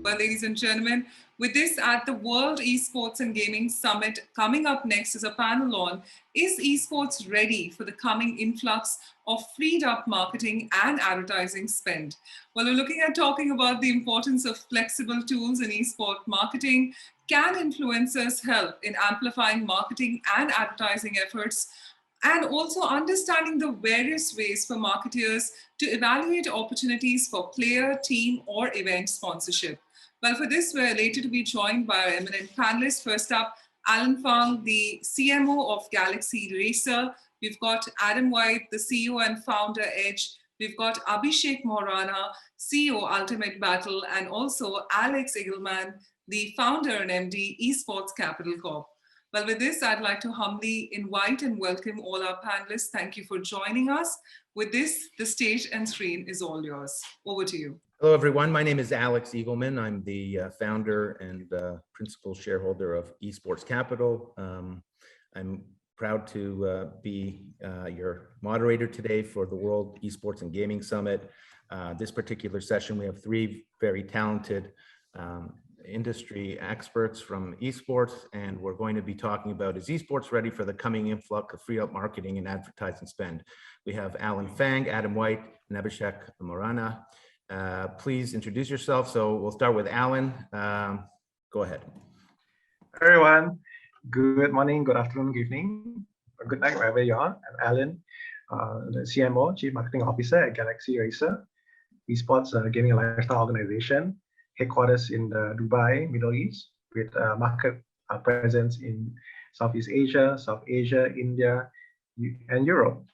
Well, ladies and gentlemen, with this at the World Esports and Gaming Summit, coming up next is a panel on, is esports ready for the coming influx of freed up marketing and advertising spend? Well, we're looking at talking about the importance of flexible tools in esport marketing. Can influencers help in amplifying marketing and advertising efforts? And also understanding the various ways for marketers to evaluate opportunities for player, team, or event sponsorship. Well, for this, we're elated to be joined by our eminent panelists. First up, Allan Phang, the CMO of Galaxy Racer. We've got Adam Whyte, the CEO and founder, Edge. We've got Abhishek Moharana, CEO, Ultimate Battle, and also Alex Igelman, the founder and MD, Esports Capital Corp. Well, with this, I'd like to humbly invite and welcome all our panelists. Thank you for joining us. With this, the stage and screen is all yours. Over to you. Hello, everyone. My name is Alex Igelman. I'm the founder and principal shareholder of Esports Capital. I'm proud to be your moderator today for the World Esports and Gaming Summit. This particular session, we have three very talented industry experts from esports, and we're going to be talking about, is esports ready for the coming influx of free up marketing and advertising spend? We have Allan Phang, Adam Whyte, and Abhishek Moharana. Please introduce yourself. So we'll start with Allan. Go ahead. Everyone, good morning, good afternoon, good evening, or good night, wherever you are. I'm Allan, the CMO, Chief Marketing Officer at Galaxy Racer, Esports Gaming and Lifestyle Organization, headquarters in Dubai, Middle East, with market presence in Southeast Asia, South Asia, India, and Europe.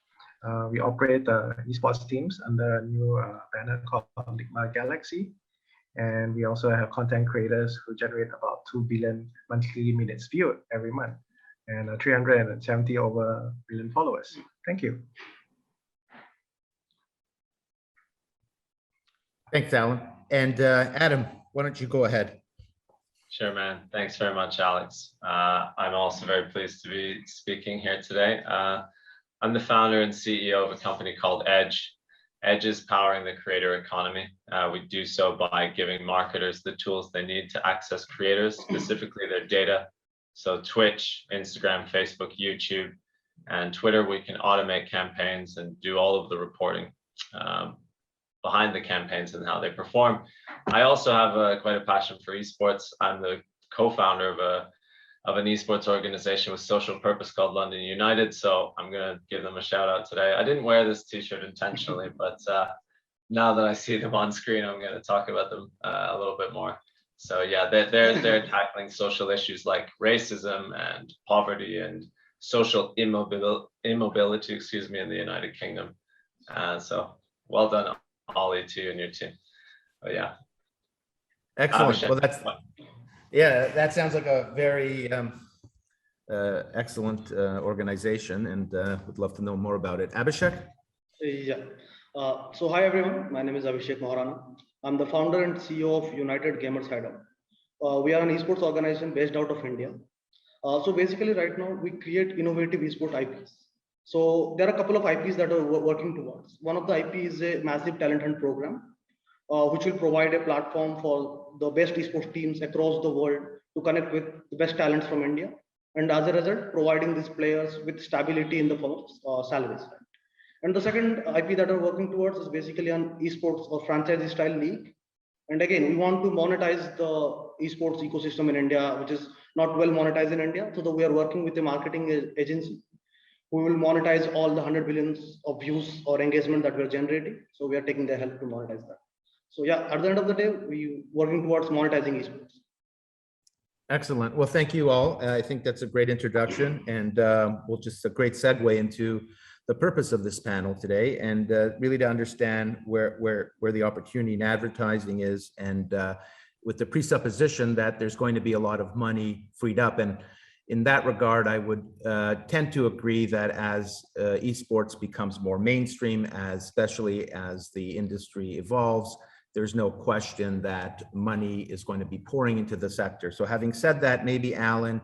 We operate esports teams under a new banner called Ligma Galaxy. And we also have content creators who generate about 2 billion monthly minutes viewed every month and 370 over billion followers. Thank you. Thanks, Allan. And Adam, why don't you go ahead? Sure, man. Thanks very much, Alex. I'm also very pleased to be speaking here today. I'm the founder and CEO of a company called Edge. Edge is powering the creator economy. We do so by giving marketers the tools they need to access creators, specifically their data. So Twitch, Instagram, Facebook, YouTube, and Twitter, we can automate campaigns and do all of the reporting behind the campaigns and how they perform. I also have quite a passion for esports. I'm the co-founder of an esports organization with social purpose called London United. So I'm going to give them a shout out today. I didn't wear this t-shirt intentionally, but now that I see them on screen, I'm going to talk about them a little bit more. So yeah, they're tackling social issues like racism and poverty and social immobility, excuse me, in the United Kingdom. So well done, Ollie, to you and your team. But yeah. Excellent. Well, that sounds like a very excellent organization, and would love to know more about it. Abhishek? Yeah. So hi, everyone. My name is Abhishek Moharana. I'm the founder and CEO of United Gamers Hideout. We are an esports organization based out of India. So basically right now we create innovative esports IPs. So there are a couple of IPs that we're working towards. One of the IP is a massive talent hunt program, which will provide a platform for the best esports teams across the world to connect with the best talents from India. And as a result, providing these players with stability in the form of salaries. And the second IP that we're working towards is basically an esports or franchise style league. And again, we want to monetize the esports ecosystem in India, which is not well monetized in India. So we are working with a marketing agency. We will monetize all the 100 billions of views or engagement that we're generating. So we are taking their help to monetize that. So yeah, at the end of the day, we're working towards monetizing esports. Excellent. Well, thank you all. I think that's a great introduction, and we'll just a great segue into the purpose of this panel today, and really to understand where the opportunity in advertising is, and with the presupposition that there's going to be a lot of money freed up. And in that regard, I would tend to agree that as esports becomes more mainstream, especially as the industry evolves, there's no question that money is going to be pouring into the sector. So having said that, maybe Allan,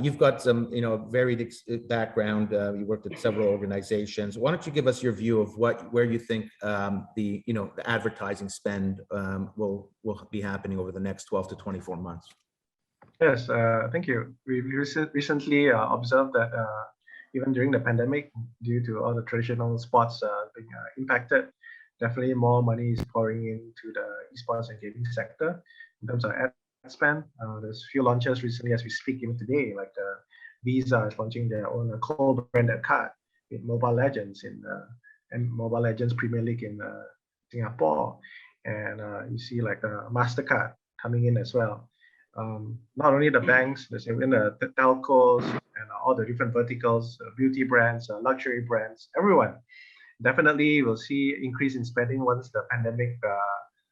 You've got some, varied background. You worked at several organizations. Why don't you give us your view of where you think the advertising spend will be happening over the next 12 to 24 months? Yes, thank you. We recently observed that even during the pandemic, due to all the traditional sports being impacted, definitely more money is pouring into the esports and gaming sector in terms of ad spend. There's few launches recently as we speak even today, like Visa is launching their own co-branded card with Mobile Legends and Mobile Legends Premier League in Singapore, and you see like MasterCard coming in as well. Not only the banks, there's even the telcos and all the different verticals, beauty brands, luxury brands, everyone. Definitely will see increase in spending once the pandemic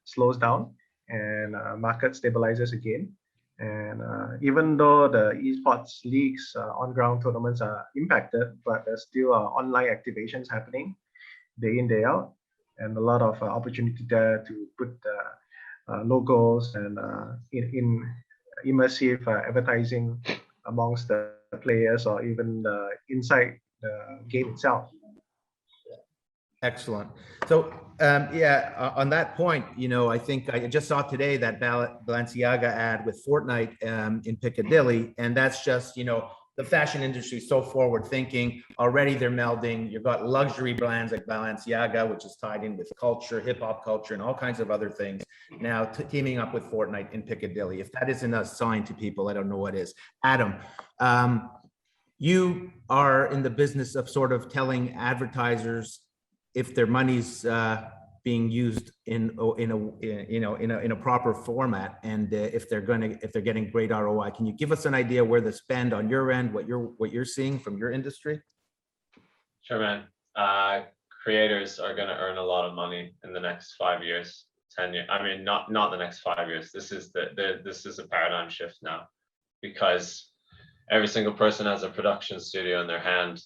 slows down and market stabilizes again. And even though the esports leagues, on-ground tournaments are impacted, but there's still online activations happening day in, day out, and a lot of opportunity there to put logos and in immersive advertising amongst the players or even inside the game itself. Excellent. So on that point, I think I just saw today that Balenciaga ad with Fortnite in Piccadilly, and that's just, the fashion industry is so forward thinking. Already they're melding. You've got luxury brands like Balenciaga, which is tied in with culture, hip hop culture, and all kinds of other things. Now teaming up with Fortnite in Piccadilly. If that isn't a sign to people, I don't know what is. Adam, you are in the business of sort of telling advertisers if their money's being used in a proper format, and if they're getting great ROI. Can you give us an idea where the spend on your end, what you're seeing from your industry? Sure, man. Creators are going to earn a lot of money in the next 5 years, 10 years. I mean, not the next 5 years. This is a paradigm shift now, because every single person has a production studio in their hand,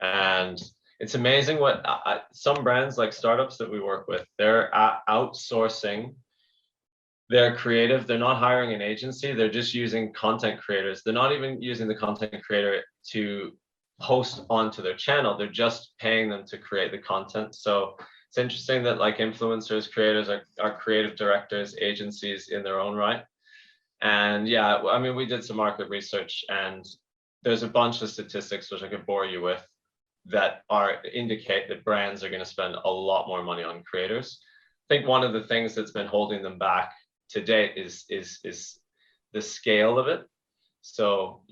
and it's amazing what some brands, like startups that we work with, they're outsourcing their creative. They're not hiring an agency. They're just using content creators. They're not even using the content creator to post onto their channel. They're just paying them to create the content. So it's interesting that like influencers, creators are creative directors, agencies in their own right. And yeah, I mean, we did some market research, and there's a bunch of statistics which I could bore you with that indicate that brands are going to spend a lot more money on creators. I think one of the things that's been holding them back to date is the scale of it. So,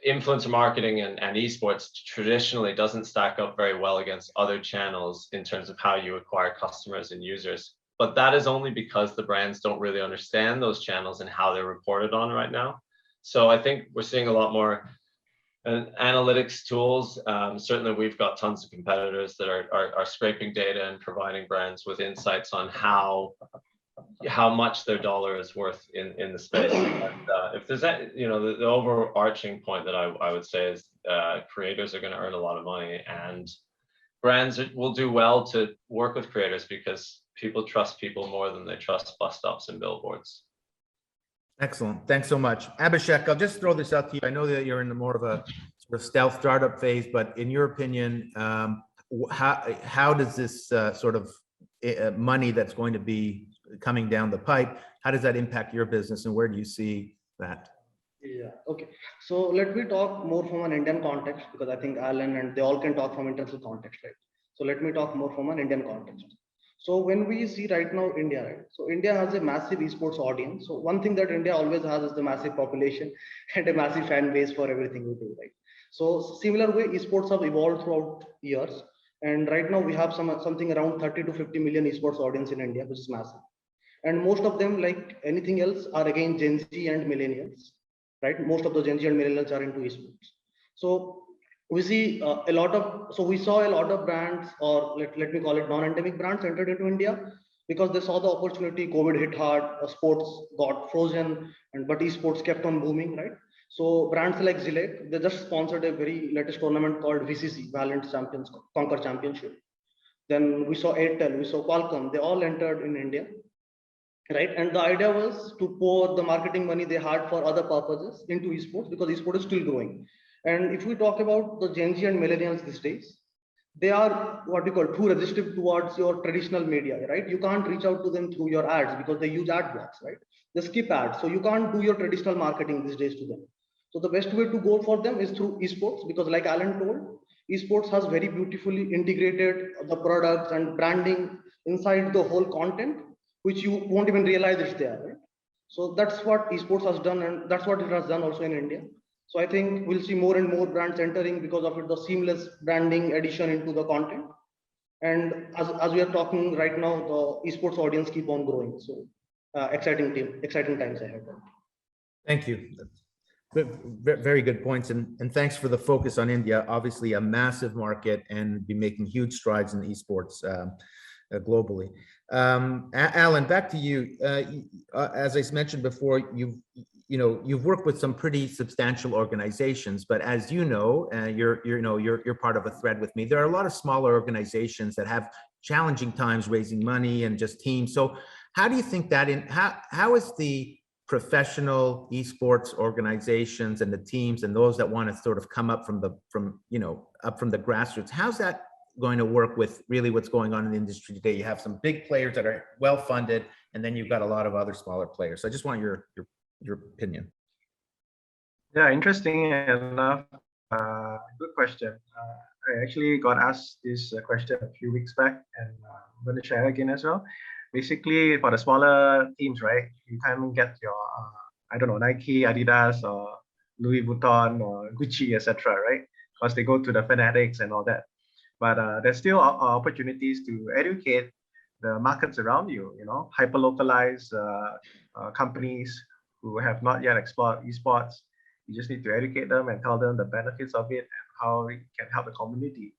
influencer marketing and esports traditionally doesn't stack up very well against other channels in terms of how you acquire customers and users. But that is only because the brands don't really understand those channels and how they're reported on right now. So I think we're seeing a lot more analytics tools. Certainly we've got tons of competitors that are scraping data and providing brands with insights on how much their dollar is worth in the space. And if there's that, the overarching point that I would say is creators are going to earn a lot of money, and brands will do well to work with creators because people trust people more than they trust bus stops and billboards. Excellent. Thanks so much. Abhishek, I'll just throw this out to you. I know that you're in the more of a sort of stealth startup phase, but in your opinion, how does this sort of money that's going to be coming down the pipe, how does that impact your business, and where do you see that? Yeah, okay. So let me talk more from an Indian context, because I think Allan and they all can talk from international context, right? So let me talk more from an Indian context. So when we see right now India, right? So India has a massive esports audience. So one thing that India always has is the massive population and a massive fan base for everything we do, right? So similar way, esports have evolved throughout years. And right now we have something around 30 to 50 million esports audience in India, which is massive. And most of them, like anything else, are again Gen Z and millennials, right? Most of the Gen Z and millennials are into esports. So we see we saw a lot of brands, or let me call it non-endemic brands, entered into India because they saw the opportunity. COVID hit hard, sports got frozen, but esports kept on booming, right? So brands like Zilek, they just sponsored a very latest tournament called VCC, Valiant Champions Conquer Championship. Then we saw Airtel, we saw Qualcomm, they all entered in India. right? And the idea was to pour the marketing money they had for other purposes into esports, because esports is still growing. And if we talk about the Gen Z and millennials these days, they are what we call too resistive towards your traditional media, right? You can't reach out to them through your ads because they use ad blocks, right? They skip ads, so you can't do your traditional marketing these days to them. So the best way to go for them is through esports, because like Allan told, esports has very beautifully integrated the products and branding inside the whole content, which you won't even realize it's there, right? So that's what esports has done, and that's what it has done also in India. So I think we'll see more and more brands entering because of it, the seamless branding addition into the content. And as we are talking right now, the esports audience keep on growing. So exciting times ahead. Thank you. Very good points, and thanks for the focus on India. Obviously, a massive market and be making huge strides in esports globally. Allan, back to you. As I mentioned before, you've worked with some pretty substantial organizations, but as you know, you're part of a thread with me. There are a lot of smaller organizations that have challenging times raising money and just teams. So, how do you think that how is the professional esports organizations and the teams and those that want to sort of come up from the grassroots, how's that going to work with really what's going on in the industry today? You have some big players that are well funded, and then you've got a lot of other smaller players. So I just want your opinion. Yeah, interesting enough. Good question. I actually got asked this question a few weeks back, and I'm going to share again as well. Basically, for the smaller teams, right, you can't get your, I don't know, Nike, Adidas, or Louis Vuitton, or Gucci, etc., right? Because they go to the fanatics and all that. But there's still opportunities to educate the markets around you, hyper-localized companies who have not yet explored esports. You just need to educate them and tell them the benefits of it and how it can help the community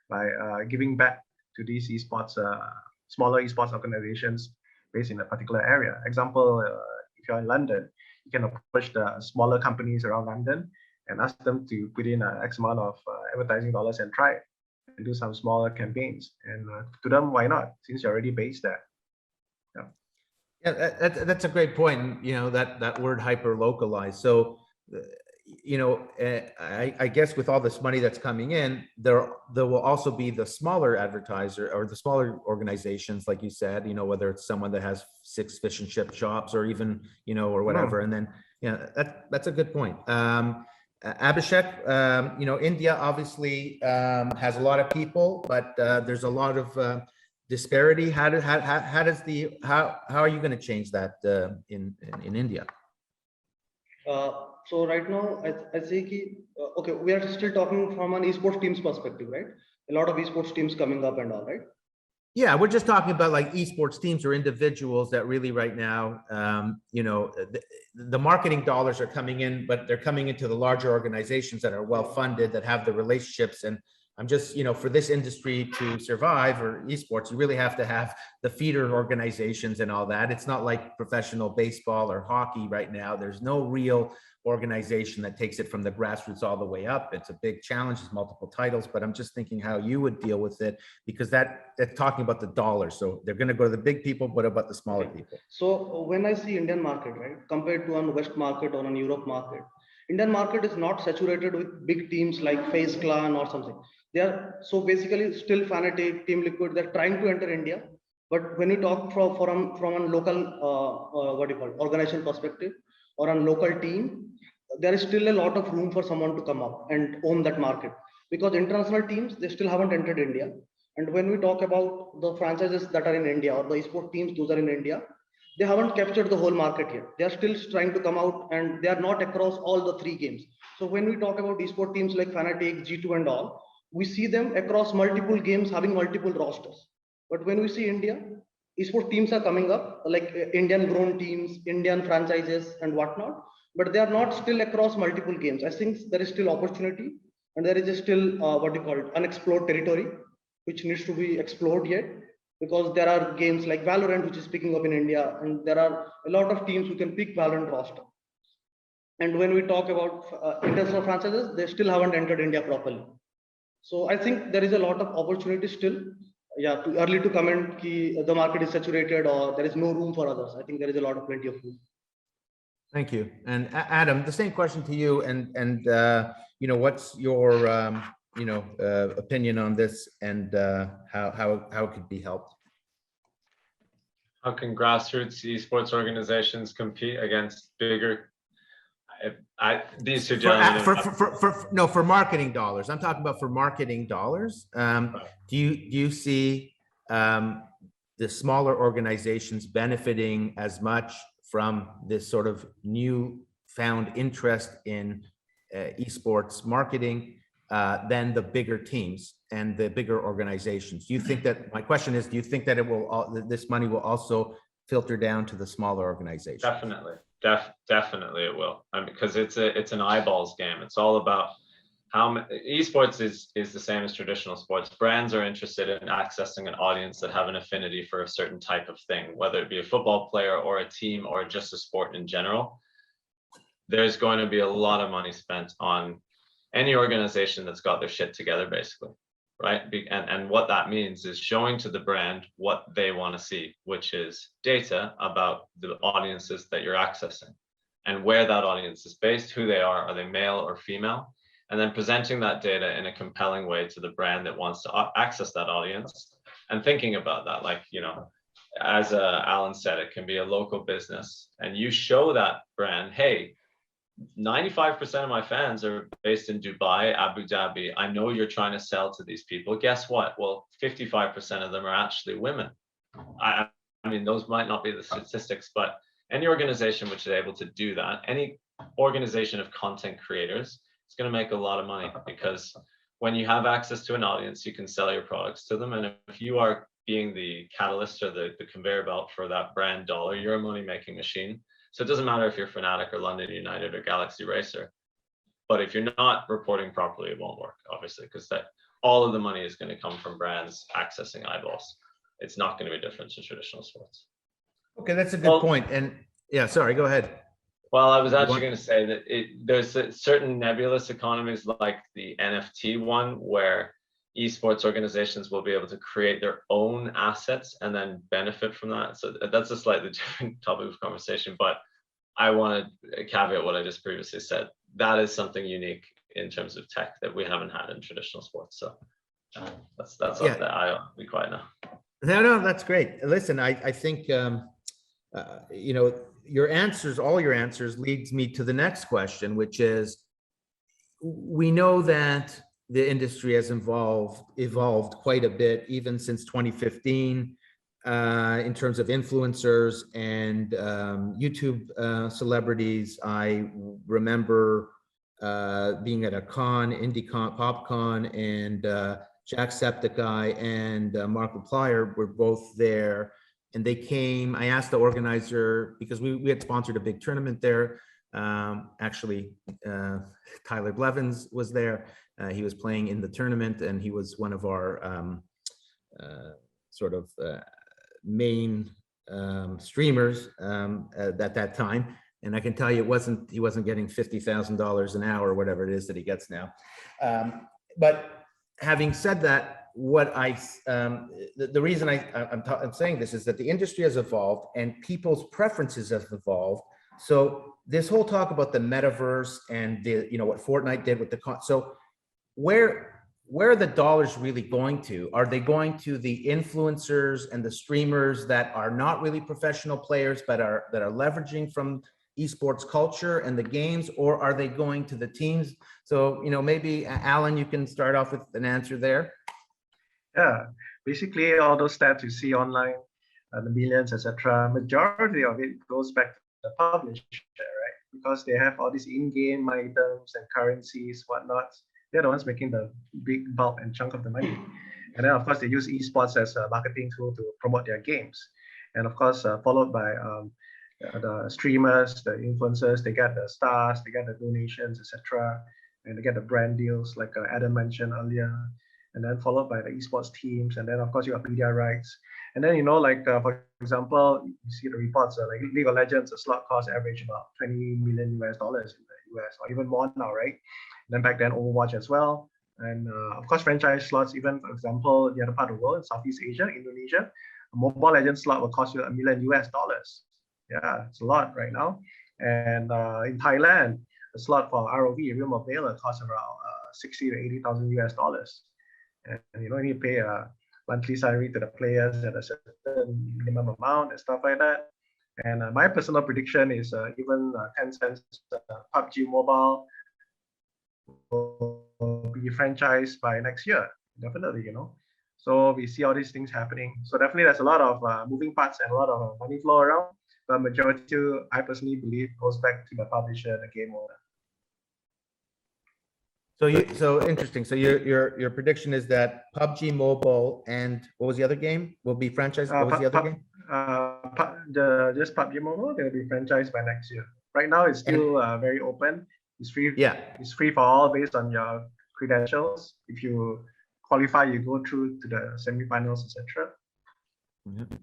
by giving back to these esports, smaller esports organizations based in a particular area. Example, if you're in London, you can approach the smaller companies around London and ask them to put in X amount of advertising dollars and try it and do some smaller campaigns. And to them, why not? Since you're already based there. Yeah, that's a great point. That word hyper localized. So, I guess with all this money that's coming in, there will also be the smaller advertiser or the smaller organizations, like you said. Whether it's someone that has 6 fish and chip shops or even or whatever. And then that's a good point. Abhishek, India obviously has a lot of people, but there's a lot of disparity. How are you going to change that in India? So right now, I say, okay, we are still talking from an esports team's perspective, right? A lot of esports teams coming up and all, right? Yeah, we're just talking about like esports teams or individuals that really right now, the marketing dollars are coming in, but they're coming into the larger organizations that are well funded, that have the relationships. And I'm just, for this industry to survive, or esports, you really have to have the feeder organizations and all that. It's not like professional baseball or hockey right now. There's no real organization that takes it from the grassroots all the way up. It's a big challenge, it's multiple titles, but I'm just thinking how you would deal with it, because that's talking about the dollars. So they're going to go to the big people, but about the smaller people. So when I see Indian market, right, compared to an West market or an Europe market, Indian market is not saturated with big teams like FaZe Clan or something. They are so basically still Fnatic, Team Liquid. They're trying to enter India, but when you talk from a local organization perspective or a local team, there is still a lot of room for someone to come up and own that market, because international teams, they still haven't entered India. And when we talk about the franchises that are in India or the esports teams, those are in India, they haven't captured the whole market yet. They are still trying to come out, and they are not across all the 3 games. So when we talk about esports teams like Fnatic, G2 and all, we see them across multiple games having multiple rosters. But when we see India, esports teams are coming up like Indian grown teams, Indian franchises and whatnot, but they are not still across multiple games. I think there is still opportunity, and there is still unexplored territory, which needs to be explored yet, because there are games like Valorant, which is picking up in India, and there are a lot of teams who can pick Valorant roster. And when we talk about international franchises, they still haven't entered India properly. So I think there is a lot of opportunity still. yeah, too early to comment ki the market is saturated or there is no room for others. I think there is a lot of plenty of room. Thank you. And Adam, the same question to you. And you know, what's your you know, opinion on this, and how it could be helped? How can grassroots esports organizations compete against bigger? These two gentlemen. For marketing dollars. I'm talking about for marketing dollars. Do you see the smaller organizations benefiting as much from this sort of newfound interest in esports marketing than the bigger teams and the bigger organizations? Do you think that, my question is, do you think that it will, this money will also filter down to the smaller organizations? Definitely. Definitely it will. Because it's an eyeballs game. It's all about how esports is the same as traditional sports. Brands are interested in accessing an audience that have an affinity for a certain type of thing, whether it be a football player or a team or just a sport in general. There's going to be a lot of money spent on any organization that's got their shit together, basically, right? And what that means is showing to the brand what they want to see, which is data about the audiences that you're accessing and where that audience is based, who they are they male or female? And then presenting that data in a compelling way to the brand that wants to access that audience, and thinking about that, like, you know, as Allan said, it can be a local business, and you show that brand, hey, 95% of my fans are based in Dubai, Abu Dhabi. I know you're trying to sell to these people. Guess what? Well, 55% of them are actually women. I mean, those might not be the statistics, but any organization which is able to do that, any organization of content creators, it's going to make a lot of money, because when you have access to an audience, you can sell your products to them. And if you are being the catalyst or the conveyor belt for that brand dollar, you're a money-making machine. So it doesn't matter if you're Fnatic or London United or Galaxy Racer, but if you're not reporting properly, it won't work, obviously, because that all of the money is going to come from brands accessing eyeballs. It's not going to be different to traditional sports. Okay, that's a good point. And yeah, sorry, go ahead. Well, I was actually going to say that there's certain nebulous economies like the NFT one, where esports organizations will be able to create their own assets and then benefit from that. So that's a slightly different topic of conversation, but I want to caveat what I just previously said. That is something unique in terms of tech that we haven't had in traditional sports. So that's yeah. That I'll be quiet now. No, that's great. Listen, I think, you know, your answers, all your answers leads me to the next question, which is, we know that the industry has evolved quite a bit, even since 2015, in terms of influencers and YouTube celebrities. I remember being at a con, IndieCon, PopCon, and Jacksepticeye and Mark Plier were both there. And they came, I asked the organizer, because we had sponsored a big tournament there. Actually, Tyler Blevins was there. He was playing in the tournament, and he was one of our sort of main streamers at that time. And I can tell you, he wasn't getting $50,000 an hour or whatever it is that he gets now. But having said that, the reason I'm saying this is that the industry has evolved and people's preferences have evolved. So this whole talk about the metaverse and what Fortnite did with so where are the dollars really going to? Are they going to the influencers and the streamers that are not really professional players, but that are leveraging from esports culture and the games, or are they going to the teams? So, maybe Allan, you can start off with an answer there. Yeah, basically all those stats you see online, the millions, etc., majority of it goes back to the publisher, right? Because they have all these in-game items and currencies, whatnot. They're the ones making the big bulk and chunk of the money. And then, of course, they use esports as a marketing tool to promote their games. And of course, followed by the streamers, the influencers, they get the stars, they get the donations, etc. And they get the brand deals, like Adam mentioned earlier. And then followed by the esports teams. And then, of course, you have media rights. And then, for example, you see the reports, like League of Legends, the slot cost average about $20 million US in the US, or even more now, right? And then back then, Overwatch as well, And of course, franchise slots, even for example, the other part of the world, in Southeast Asia, Indonesia, a Mobile Legends slot will cost you $1 million US. Yeah, it's a lot right now. And in Thailand, a slot for ROV, Realm of Valor, costs around 60 to 80,000 US dollars. And you don't need to pay a monthly salary to the players at a certain minimum amount and stuff like that. And my personal prediction is even Tencent's PUBG Mobile will be franchised by next year, definitely, So we see all these things happening. So definitely there's a lot of moving parts and a lot of money flow around. But majority, I personally believe, goes back to the publisher, the game owner. So interesting. So your prediction is that PUBG Mobile and what was the other game will be franchised? What was the other game? Just PUBG Mobile, they'll be franchised by next year. Right now, it's still very open. It's free. Yeah. It's free for all based on your credentials. If you qualify, you go through to the semifinals, etc. Mm-hmm.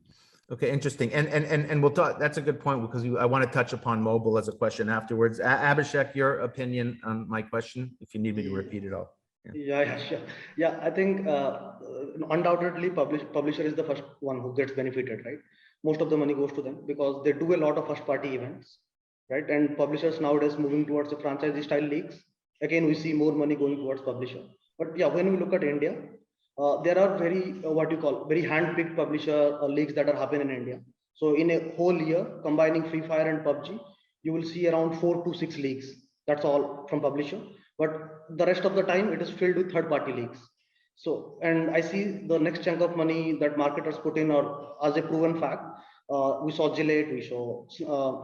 Okay, interesting. And we'll talk. That's a good point because I want to touch upon mobile as a question afterwards. Abhishek, your opinion on my question, if you need me to repeat it all. Yeah, sure. Yeah, I think undoubtedly publisher is the first one who gets benefited, right? Most of the money goes to them because they do a lot of first party events, right? And publishers nowadays moving towards the franchise style leagues. Again, we see more money going towards publisher. But yeah, when we look at India, there are very very hand-picked publisher leagues that are happening in India. So in a whole year, combining Free Fire and PUBG, you will see around 4 to 6 leagues. That's all from publisher. But the rest of the time, it is filled with third-party leagues. So, and I see the next chunk of money that marketers put in, or as a proven fact, we saw Gillette, we saw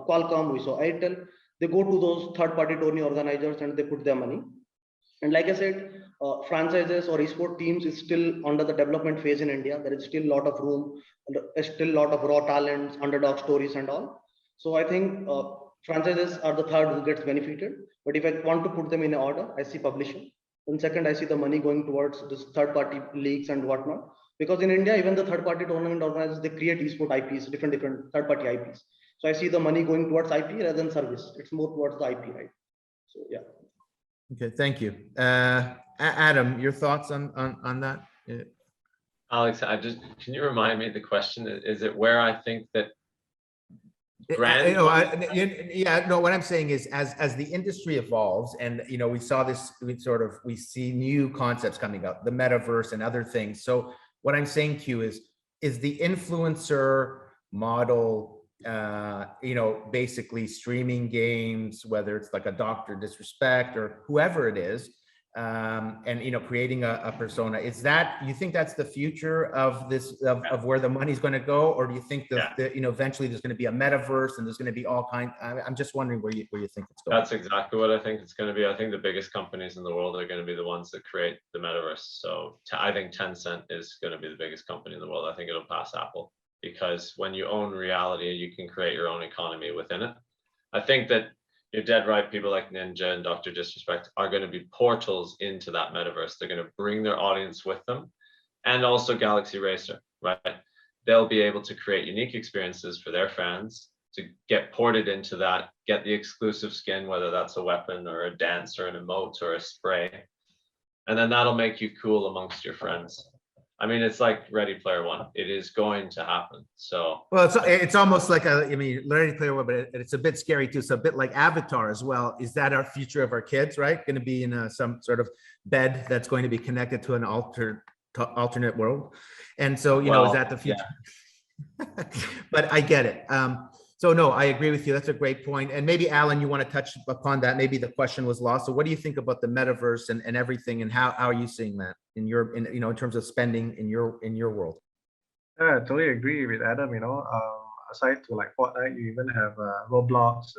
Qualcomm, we saw Airtel. They go to those third-party tourney organizers and they put their money. And like I said, franchises or esport teams is still under the development phase in India. There is still a lot of room, there's still a lot of raw talents, underdog stories and all. So I think franchises are the third who gets benefited. But if I want to put them in order, I see publisher. Then second, I see the money going towards this third-party leagues and whatnot. Because in India, even the third-party tournament organizers, they create esport IPs, different third-party IPs. So I see the money going towards IP rather than service. It's more towards the IP, right? So yeah. Okay, thank you. Adam, your thoughts on that? Alex, can you remind me the question? Is it where I think that what I'm saying is as the industry evolves and we saw this, we see new concepts coming up, the metaverse and other things. So what I'm saying to you is the influencer model, basically streaming games, whether it's like a Dr. Disrespect or whoever it is, and creating a persona. Is that, you think that's the future of this, of where the money's going to go, or do you think that eventually there's going to be a metaverse and there's going to be all kinds? I'm just wondering where you think it's going. That's exactly what I think it's going to be. I think the biggest companies in the world are going to be the ones that create the metaverse. So I think Tencent is going to be the biggest company in the world. I think it'll pass Apple, because when you own reality, you can create your own economy within it. I think that you're dead right. People like Ninja and Dr. Disrespect are going to be portals into that metaverse. They're going to bring their audience with them, and also Galaxy Racer, right? They'll be able to create unique experiences for their fans to get ported into that, get the exclusive skin, whether that's a weapon or a dance or an emote or a spray. And then that'll make you cool amongst your friends. I mean, it's like Ready Player One. It is going to happen. So, well, it's almost like Ready Player One, but it's a bit scary too. So a bit like Avatar as well. Is that our future of our kids, right? Going to be in some sort of bed that's going to be connected to an alternate world, and so is that the future? Yeah. But I get it. So no, I agree with you. That's a great point. And maybe Allan, you want to touch upon that. Maybe the question was lost. So what do you think about the metaverse and everything, and how are you seeing that in in terms of spending in your world? Yeah, I totally agree with Adam. Aside to like Fortnite, you even have Roblox.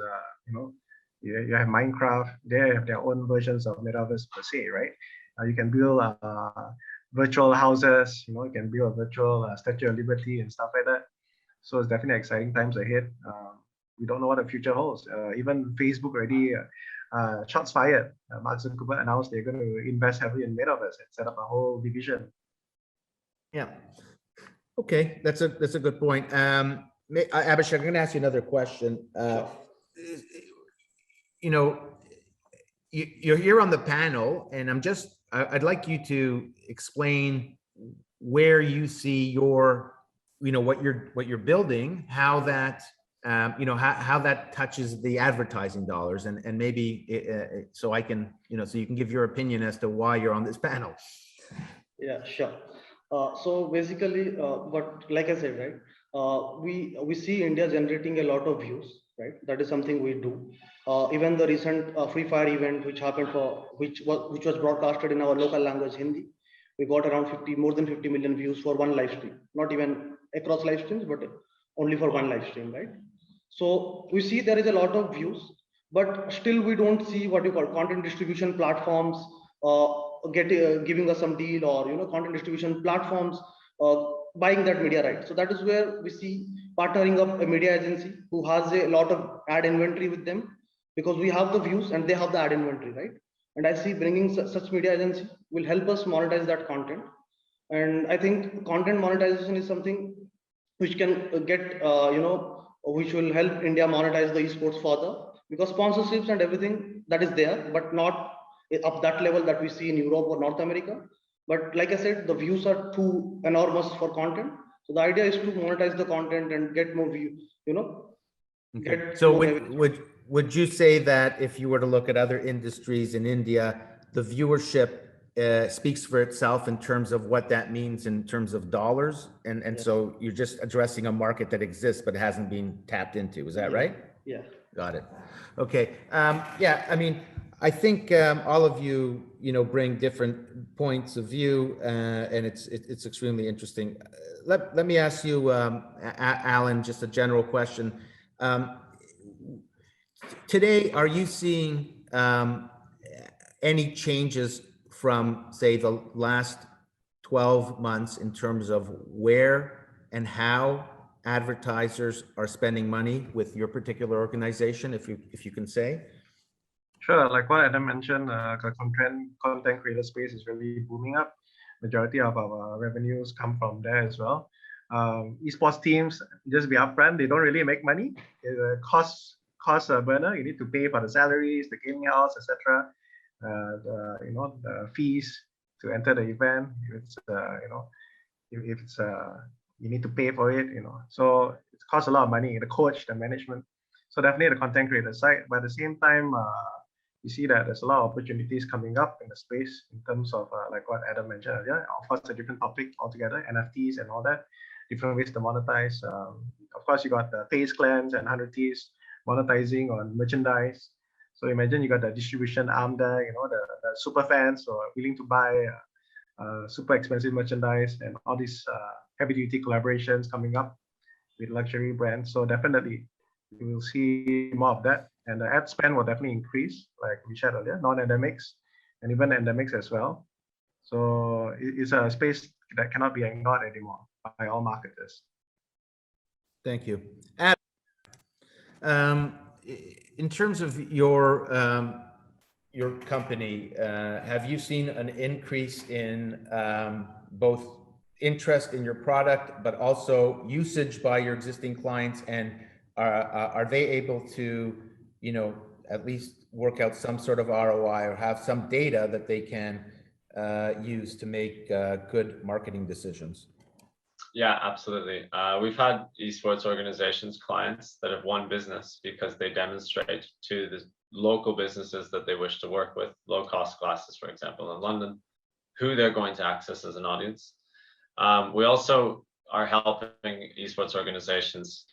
You have Minecraft. They have their own versions of metaverse per se, right? You can build virtual houses. You can build a virtual Statue of Liberty and stuff like that. So it's definitely exciting times ahead. We don't know what the future holds. Even Facebook already shots fired. Mark Zuckerberg announced they're going to invest heavily in Metaverse and set up a whole division. Yeah. Okay, that's a good point. Abhishek, I'm going to ask you another question. You're here on the panel, and I'd like you to explain where you see your, what you're building, how that, how that touches the advertising dollars, and maybe so I can, so you can give your opinion as to why you're on this panel. Yeah, sure. So basically, but like I said, right, we see India generating a lot of views, right? That is something we do. Even the recent Free Fire event, which happened which was broadcasted in our local language, Hindi, we got around more than 50 million views for one live stream. Not even across live streams, but only for one live stream, right? So we see there is a lot of views, but still we don't see what you call content distribution platforms giving us some deal, or content distribution platforms buying that media right. So that is where we see partnering up a media agency who has a lot of ad inventory with them, because we have the views and they have the ad inventory, right? And I see bringing such media agency will help us monetize that content. And I think content monetization is something which can get which will help India monetize the esports further, because sponsorships and everything that is there, but not up that level that we see in Europe or North America. But like I said, the views are too enormous for content. So the idea is to monetize the content and get more views, Okay. So would you say that if you were to look at other industries in India, the viewership speaks for itself in terms of what that means in terms of dollars, and yes. So you're just addressing a market that exists but hasn't been tapped into, is that right? Yeah. Got it. Okay. Yeah, I mean, I think all of you, bring different points of view, and it's extremely interesting. Let me ask you, Allan, just a general question. Today, are you seeing any changes from, say, the last 12 months in terms of where and how advertisers are spending money with your particular organization, if you can say? Sure, like what Adam mentioned, content creator space is really booming up. Majority of our revenues come from there as well. Esports teams, just be upfront, they don't really make money. It costs a burner. You need to pay for the salaries, the gaming house, etc. The fees to enter the event. If it's if it's you need to pay for it. So it costs a lot of money. The coach, the management. So definitely the content creator side. But at the same time, you see that there's a lot of opportunities coming up in the space in terms of like what Adam mentioned earlier. Of course, a different topic altogether, NFTs and all that, different ways to monetize. Of course, you got the FaZe clans and 100 Thieves monetizing on merchandise. So imagine you got the distribution arm there, the super fans who are willing to buy super expensive merchandise, and all these heavy duty collaborations coming up with luxury brands. So definitely you will see more of that. And the ad spend will definitely increase, like we shared earlier, non-endemics and even endemics as well. So it's a space that cannot be ignored anymore by all marketers. Thank you. Adam, in terms of your company, have you seen an increase in both interest in your product, but also usage by your existing clients? And are they able to, at least work out some sort of ROI or have some data that they can use to make good marketing decisions? Yeah, absolutely. We've had esports organizations, clients that have won business because they demonstrate to the local businesses that they wish to work with, low cost classes, for example, in London, who they're going to access as an audience. We also are helping esports organizations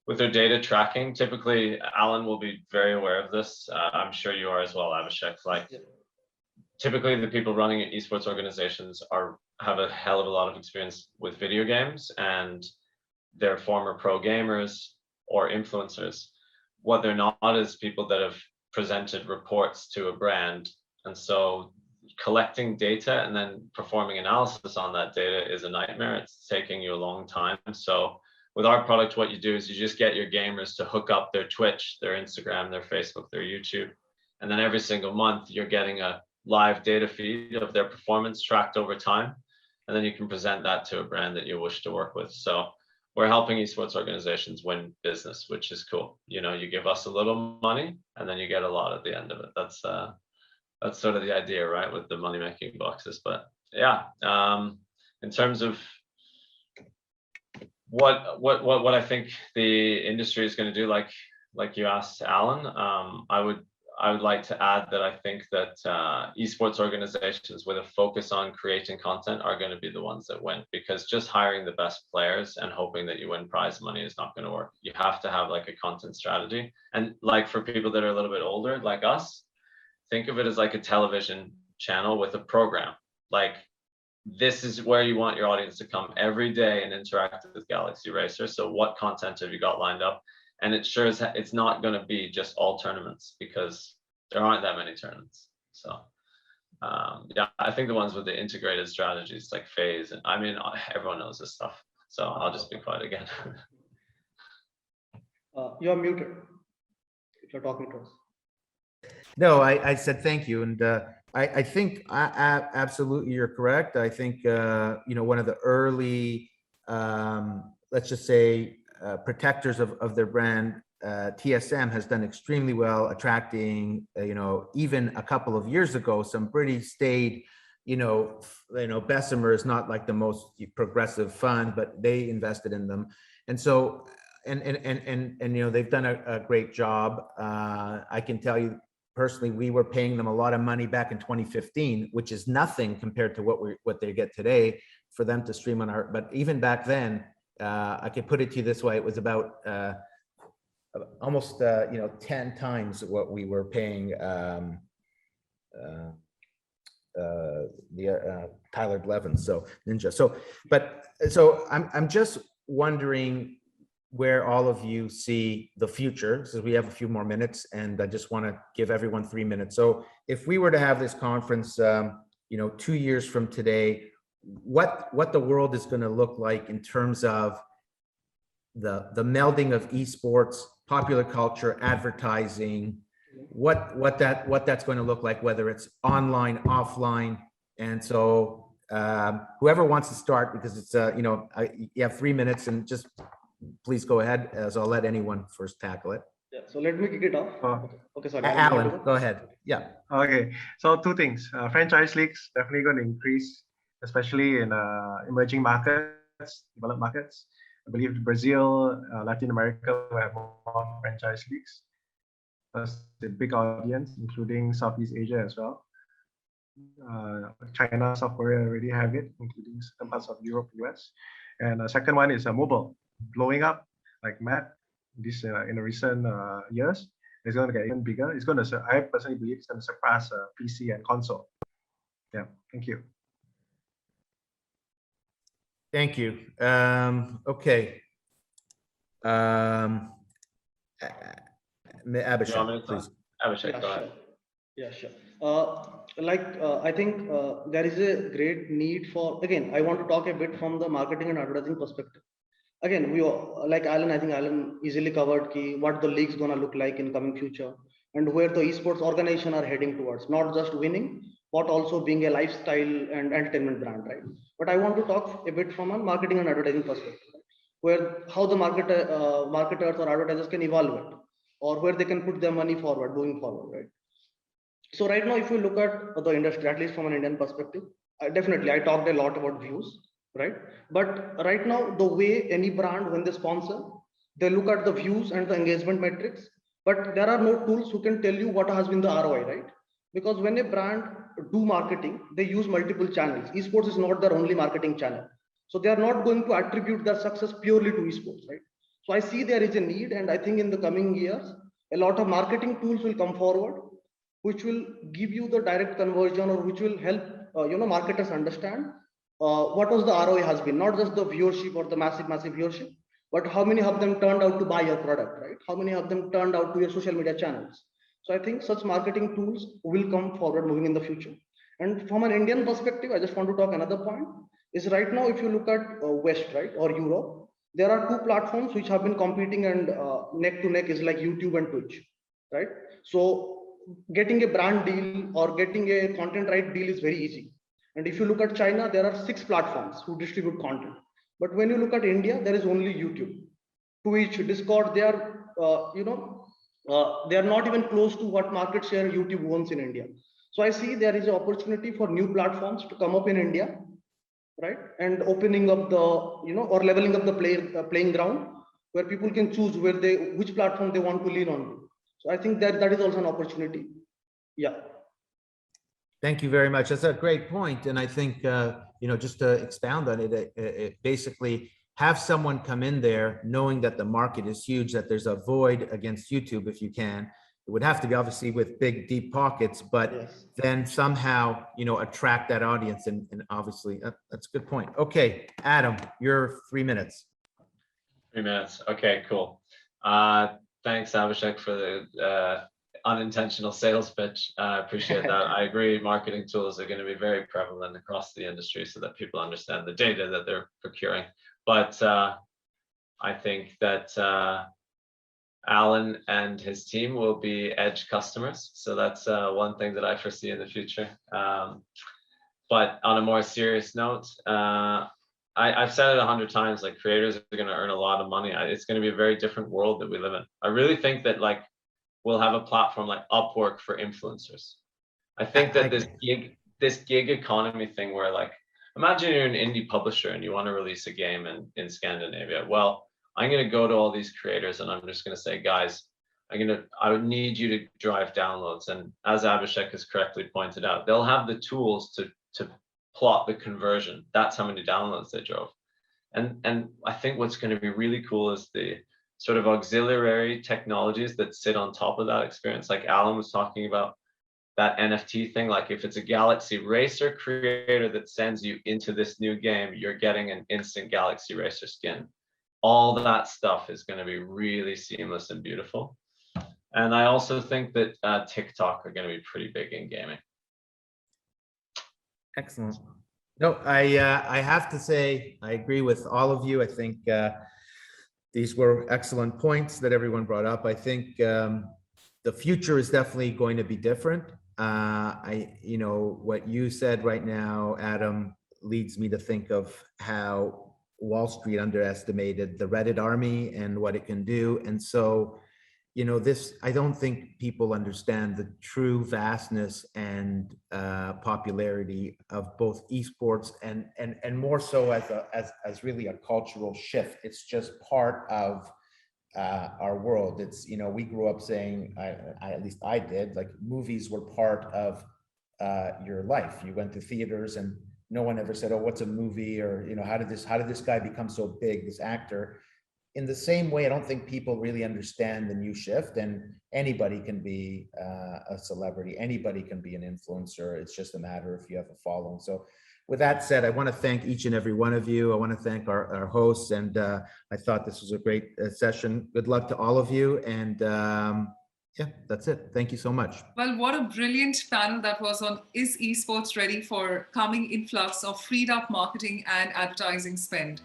with their data tracking. Typically, Allan will be very aware of this. I'm sure you are as well, Abhishek. Typically, the people running esports organizations have a hell of a lot of experience with video games, and they're former pro gamers or influencers. What they're not is people that have presented reports to a brand. And so collecting data and then performing analysis on that data is a nightmare. It's taking you a long time. So with our product, what you do is you just get your gamers to hook up their Twitch, their Instagram, their Facebook, their YouTube. And then every single month, you're getting a live data feed of their performance tracked over time. And then you can present that to a brand that you wish to work with. So we're helping esports organizations win business, which is cool. You give us a little money and then you get a lot at the end of it. that's sort of the idea, right, with the money making boxes. But yeah, in terms of what I think the industry is going to do, like you asked Allan, I would like to add that I think that esports organizations with a focus on creating content are going to be the ones that win, because just hiring the best players and hoping that you win prize money is not going to work. You have to have like a content strategy. And like for people that are a little bit older, like us, think of it as like a television channel with a program. Like, this is where you want your audience to come every day and interact with Galaxy Racer. So what content have you got lined up? And it sure as it's not going to be just all tournaments, because there aren't that many tournaments. So yeah, I think the ones with the integrated strategies like phase, and I mean, everyone knows this stuff. So I'll just be quiet again. You're muted if you're talking to us. No, I said thank you. And I think absolutely you're correct. I think, one of the early, let's just say, protectors of their brand, TSM, has done extremely well attracting, even a couple of years ago, some pretty staid, Bessemer is not like the most progressive fund, but they invested in them. And so, and they've done a great job. I can tell you personally, we were paying them a lot of money back in 2015, which is nothing compared to what they get today for them to stream on our, but even back then, I could put it to you this way, it was about almost 10 times what we were paying Tyler Blevins, so Ninja. So I'm just wondering where all of you see the future, so we have a few more minutes, and I just want to give everyone 3 minutes. So if we were to have this conference 2 years from today, what the world is going to look like in terms of the melding of esports, popular culture, advertising, what that's going to look like, whether it's online, offline. And so whoever wants to start, because it's you have 3 minutes, and just please go ahead, as I'll let anyone first tackle it. Yeah, so let me kick it off. Okay, sorry. Allan, go ahead. Yeah. Okay, so two things. Franchise leagues definitely going to increase, especially in emerging markets, developed markets. I believe Brazil, Latin America will have more franchise leagues. That's a big audience, including Southeast Asia as well. China, South Korea already have it, including some parts of Europe, US. And the second one is mobile, blowing up like mad. This in the recent years, it's going to get even bigger. It's going to, I personally believe, it's going to surpass PC and console. Yeah, thank you. Thank you. Okay. Abhishek, please. Abhishek, Yeah, go ahead. sure. Yeah, sure. I think there is a great need for, again, I want to talk a bit from the marketing and advertising perspective. Again, we are, like Allan, I think Allan easily covered what the league's going to look like in coming future, and where the esports organization are heading towards, not just winning, but also being a lifestyle and entertainment brand, right? But I want to talk a bit from a marketing and advertising perspective, right? Where how the marketers or advertisers can evolve it, or where they can put their money forward, going forward, right? So right now, if you look at the industry, at least from an Indian perspective, definitely I talked a lot about views, right? But right now, the way any brand, when they sponsor, they look at the views and the engagement metrics, but there are no tools who can tell you what has been the ROI, right? Because when a brand do marketing, they use multiple channels. Esports is not their only marketing channel. So they are not going to attribute their success purely to esports, right? So I see there is a need, and I think in the coming years, a lot of marketing tools will come forward, which will give you the direct conversion, or which will help marketers understand what was the ROI has been, not just the viewership or the massive viewership, but how many of them turned out to buy your product, right? How many of them turned out to your social media channels? So I think such marketing tools will come forward moving in the future. And from an Indian perspective, I just want to talk another point is right now, if you look at West, right, or Europe, there are two platforms which have been competing and neck to neck is like YouTube and Twitch, right? So getting a brand deal or getting a content right deal is very easy. And if you look at China, there are 6 platforms who distribute content. But when you look at India, there is only YouTube. Twitch, Discord, they are, they are not even close to what market share YouTube owns in India. So I see there is an opportunity for new platforms to come up in India, right? And opening up the, or leveling up the playing ground where people can choose which platform they want to lean on. So I think that is also an opportunity. Yeah. Thank you very much. That's a great point. And I think, just to expound on it basically have someone come in there knowing that the market is huge, that there's a void against YouTube if you can. It would have to be obviously with big, deep pockets, but Yes. then somehow, attract that audience. And obviously that's a good point. Okay, Adam, your 3 minutes. 3 minutes. Okay, cool. Thanks, Abhishek, for the unintentional sales pitch. I appreciate that. I agree. Marketing tools are going to be very prevalent across the industry so that people understand the data that they're procuring. But I think that Allan and his team will be Edge customers. So that's one thing that I foresee in the future. But on a more serious note, I've said it 100 times, like creators are going to earn a lot of money. It's going to be a very different world that we live in. I really think that we'll have a platform like Upwork for influencers. I think that this gig economy thing where imagine you're an indie publisher and you want to release a game in Scandinavia. Well, I'm going to go to all these creators and I'm just going to say, guys, I would need you to drive downloads. And as Abhishek has correctly pointed out, they'll have the tools to plot the conversion. That's how many downloads they drove. And I think what's going to be really cool is the sort of auxiliary technologies that sit on top of that experience. Like Allan was talking about that NFT thing. Like if it's a Galaxy Racer creator that sends you into this new game, you're getting an instant Galaxy Racer skin. All that stuff is going to be really seamless and beautiful. And I also think that TikTok are going to be pretty big in gaming. Excellent. No, I have to say, I agree with all of you. I think these were excellent points that everyone brought up. I think the future is definitely going to be different. What you said right now, Adam, leads me to think of how Wall Street underestimated the Reddit army and what it can do. And so, I don't think people understand the true vastness and popularity of both esports and more so as really a cultural shift. It's just part of our world. It's, we grew up saying, at least I did, like movies were part of your life. You went to theaters and no one ever said, oh, what's a movie? Or, how did this guy become so big, this actor? In the same way, I don't think people really understand the new shift, and anybody can be a celebrity. Anybody can be an influencer. It's just a matter if you have a following. So with that said, I want to thank each and every one of you. I want to thank our hosts, and I thought this was a great session. Good luck to all of you. And yeah, that's it. Thank you so much. Well, what a brilliant panel that was on Is Esports Ready for Coming Influx of Freed Up Marketing and Advertising Spend?